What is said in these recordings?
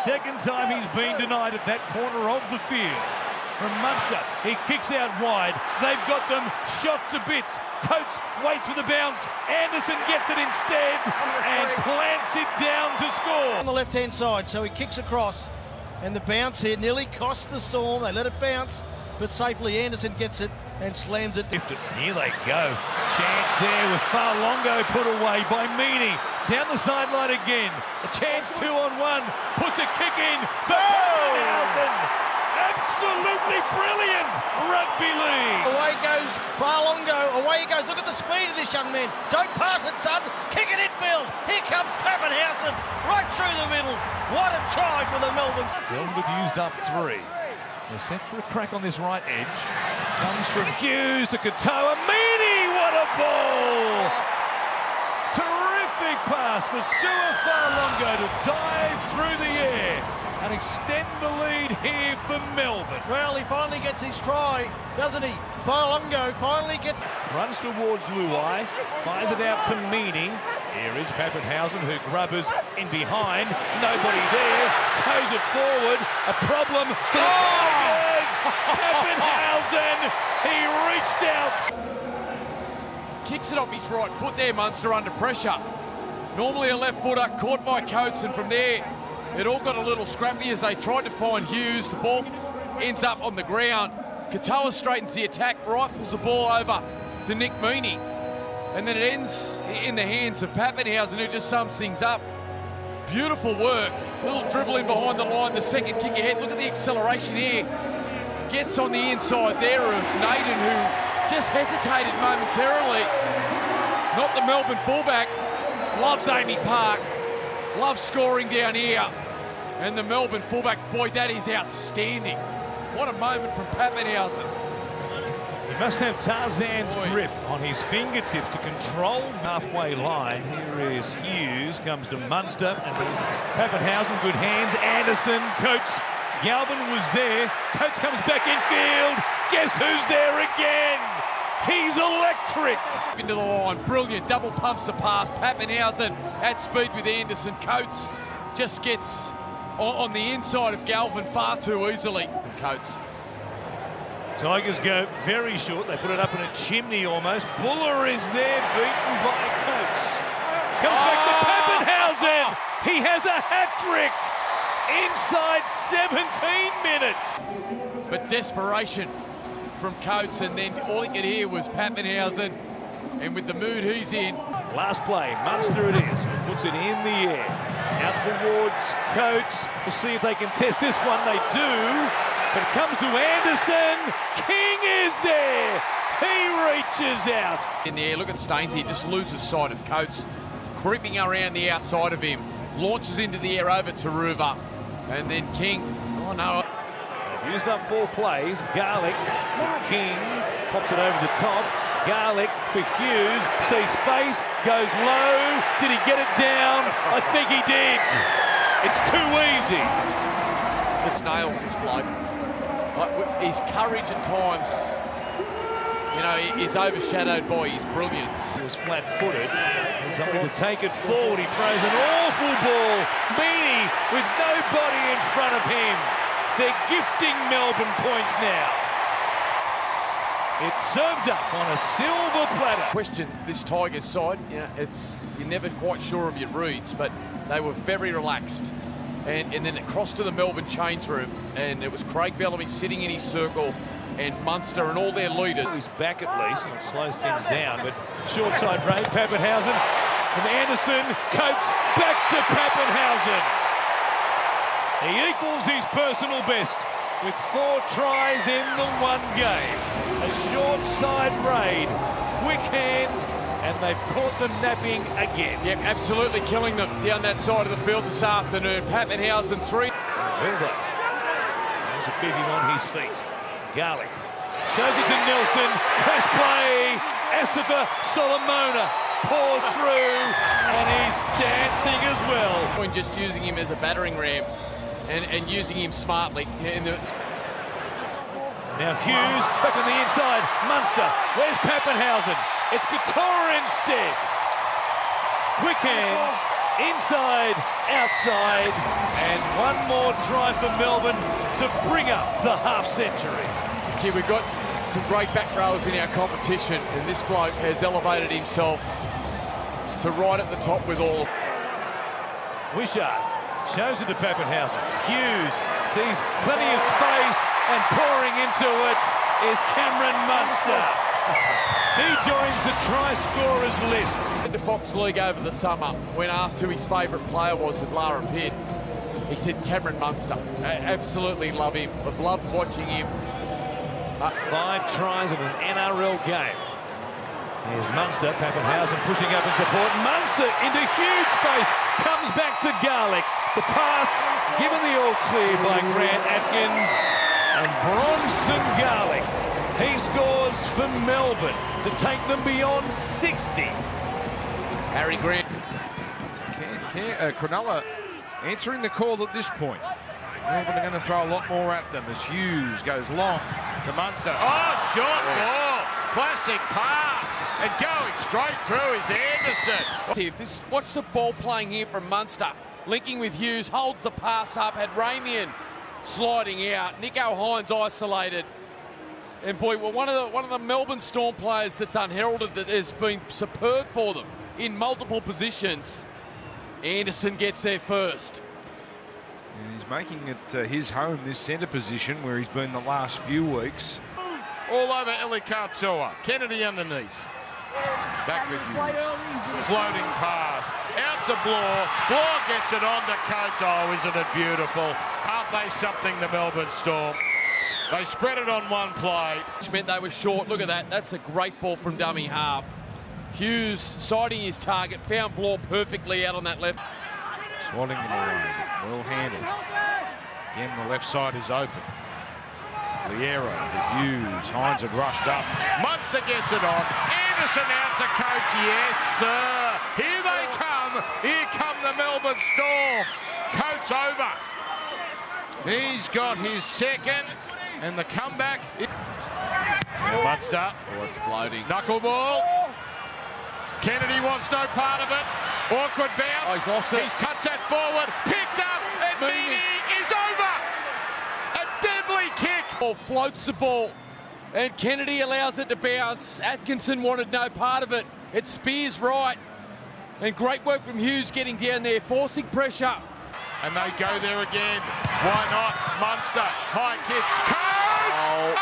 second time he's been denied at that corner of the field. From Munster, he kicks out wide. They've got them shot to bits. Coates waits for the bounce. Anderson gets it instead and plants it down to score. On the left-hand side, so he kicks across. And the bounce here nearly cost the Storm. They let it bounce, but safely Anderson gets it and slams it. Here they go. Chance there with Farlongo put away by Meany. Down the sideline again. A chance 2-on-1. Puts a kick in for Papenhuyzen. Absolutely brilliant rugby league. Away goes Farlongo. Away he goes. Look at the speed of this young man. Don't pass it, son. Kick it infield. Here comes Papenhuyzen right through the middle. What a try for the Melbourne. Melbourne have used up 3. They're set for a crack on this right edge. Comes from Hughes to Katoa. Meany, what a ball! Terrific pass for Sua Farlongo to dive through the air and extend the lead here for Melbourne. Well, he finally gets his try, doesn't he? Farlongo finally gets... Runs towards Luai, fires it out to Meany. Here is Papenhuyzen, who grubbers in behind. Nobody there. Toes it forward. A problem for the Tigers. Papenhuyzen, he reached out. Kicks it off his right foot there, Munster, under pressure. Normally a left footer, caught by Coates, and from there it all got a little scrappy as they tried to find Hughes. The ball ends up on the ground. Katoa straightens the attack, rifles the ball over to Nick Meany. And then it ends in the hands of Papenhuyzen, who just sums things up. Beautiful work. Little dribble in behind the line, the second kick ahead. Look at the acceleration here. Gets on the inside there of Naden, who just hesitated momentarily. Not the Melbourne fullback. Loves Amy Park. Loves scoring down here. And the Melbourne fullback, boy, that is outstanding. What a moment from Papenhuyzen. He must have Tarzan's grip on his fingertips to control halfway line. Here is Hughes, comes to Munster, and Papenhuyzen, good hands. Anderson, Coates, Galvin was there. Coates comes back infield. Guess who's there again? He's electric. Into the line, brilliant, double pumps the pass. Papenhuyzen at speed with Anderson. Coates just gets on the inside of Galvin far too easily. Coates. Tigers go very short. They put it up in a chimney almost. Buller is there, beaten by Coates. Comes back to Papenhuyzen. He has a hat-trick inside 17 minutes. But desperation from Coates, and then all he could hear was Papenhuyzen. And with the mood he's in. Last play, Munster it is. Puts it in the air. Out towards Coates. We'll see if they can test this one. They do. But it comes to Anderson. King is there. He reaches out. In the air, look at Staines here. Just loses sight of Coates. Creeping around the outside of him. Launches into the air over to Ruva. And then King. Oh no. They've used up 4 plays. Garlic to King. Pops it over the top. Garlic for Hughes. Sees space. Goes low. Did he get it down? I think he did. It's too easy. It's nails this bloke. His courage at times, you know, is overshadowed by his brilliance. He was flat-footed. And something to take it forward. He throws an awful ball. Meany with nobody in front of him. They're gifting Melbourne points now. It's served up on a silver platter. Question this Tigers side, you know, you're never quite sure of your reads, but they were very relaxed. And then it crossed to the Melbourne change room, and it was Craig Bellamy sitting in his circle, and Munster and all their leaders. He's back at least, and it slows things down, but short side break, Papenhuyzen from Anderson, Coates, back to Papenhuyzen. He equals his personal best with 4 tries in the one game. A short side raid, quick hands, and they've caught them napping again. Yep, absolutely killing them down that side of the field this afternoon. Papenhuyzen 3. Hilda. There's a big on his feet. Garlic. Shows it to Nelson. Crash play. Asifa Solomona pours through, and he's dancing as well. Just using him as a battering ram and using him smartly. Now Hughes back on the inside. Munster. Where's Papenhuyzen? It's Katoa instead. Quick hands. inside, outside, and one more try for Melbourne to bring up the half-century. Gee, we've got some great back rowers in our competition, and this bloke has elevated himself to right at the top with all. Wishart shows it to Papenhuyzen. Hughes sees plenty of space, and pouring into it is Cameron Munster. He joins the try scorers list. In the Fox League over the summer, when asked who his favourite player was with Lara Pitt, he said Cameron Munster. I absolutely love him. I've loved watching him. 5 tries in an NRL game. Here's Munster, Papenhuyzen pushing up in support. Munster into huge space, comes back to Garlick. The pass given the all clear by Grant Atkins, and Bronson Garlick. He scores for Melbourne to take them beyond 60. Harry Grant. Cronulla answering the call at this point. Melbourne are going to throw a lot more at them as Hughes goes long to Munster. Oh, short ball. Classic pass. And going straight through is Anderson. Watch the ball playing here from Munster. Linking with Hughes, holds the pass up, had Ramian sliding out. Nico Hines isolated. And boy, well, one of the Melbourne Storm players that's unheralded that has been superb for them in multiple positions. Anderson gets there first. And he's making it his home, this centre position, where he's been the last few weeks. All over Eli Katoa. Kennedy underneath. Back for Hughes. Floating pass. Out to Bloor. Bloor gets it on to Coates. Oh, isn't it beautiful? Aren't they something, the Melbourne Storm? They spread it on one play. Which meant they were short. Look at that. That's a great ball from dummy half. Hughes siding his target. Found Bloor perfectly out on that left. Swatting them away. Well handled. Again, the left side is open. Liero for Hughes. Hines had rushed up. Munster gets it on. Anderson out to Coates. Yes, sir. Here they come. Here come the Melbourne Storm. Coates over. He's got his second. And the comeback. Munster. Oh, it's floating. Knuckleball. Kennedy wants no part of it. Awkward bounce. Oh, he's lost it. He's touched that forward. Picked up. And Meany is over. A deadly kick. Ball floats the ball. And Kennedy allows it to bounce. Atkinson wanted no part of it. It spears right. And great work from Hughes getting down there, forcing pressure. And they go there again. Why not? Munster. High kick. Coates! Oh,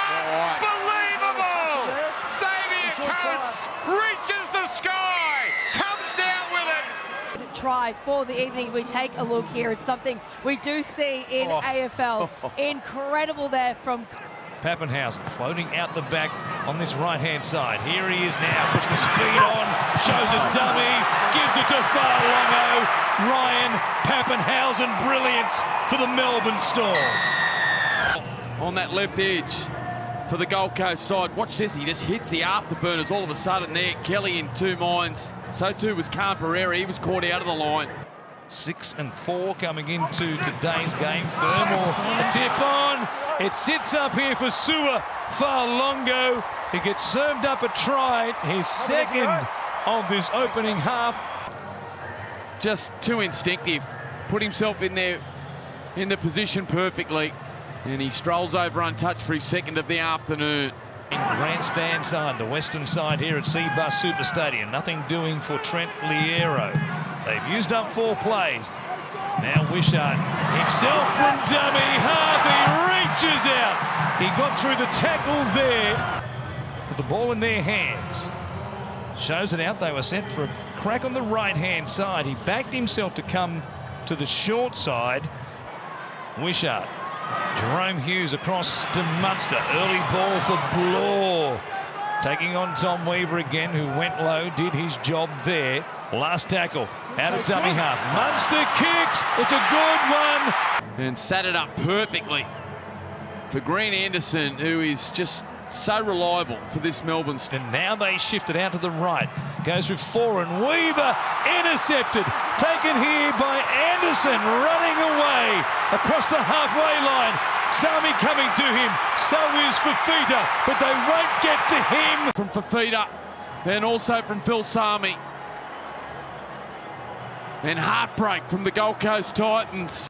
Unbelievable! Xavier Coates reaches the sky. Comes down with it. Try for the evening. We take a look here. It's something we do see in AFL. Incredible there from Papenhuyzen floating out the back on this right-hand side. Here he is now, puts the speed on, shows a dummy, gives it to Farlongo. Ryan Papenhuyzen, brilliance for the Melbourne Storm. On that left edge for the Gold Coast side. Watch this, he just hits the afterburners all of a sudden there. Kelly in 2 minds. So too was Khan Pereira. He was caught out of the line. 6 and 4 coming into today's game. Fermor, a tip on. It sits up here for Sua Farlongo. He gets served up a try. His second of this opening half. Just too instinctive. Put himself in there in the position perfectly. And he strolls over untouched for his second of the afternoon. Grandstand side, the western side here at Seabus Super Stadium. Nothing doing for Trent Liero. They've used up 4 plays. Now Wishart himself from dummy half. He reaches out. He got through the tackle there. With the ball in their hands. Shows it out. They were set for a crack on the right-hand side. He backed himself to come to the short side. Wishart. Jerome Hughes across to Munster. Early ball for Bloor. Taking on Tom Weaver again, who went low, did his job there. Last tackle, out of dummy half. Munster kicks, it's a good one. And sat it up perfectly for Grant Anderson, who is just so reliable for this Melbourne Storm. And now they shift it out to the right. Goes with Foran. Weaver intercepted. Taken here by Anderson, running away across the halfway line. Sami coming to him. So is Fafita, but they won't get to him. From Fafita, and also from Phil Sami. And heartbreak from the Gold Coast Titans.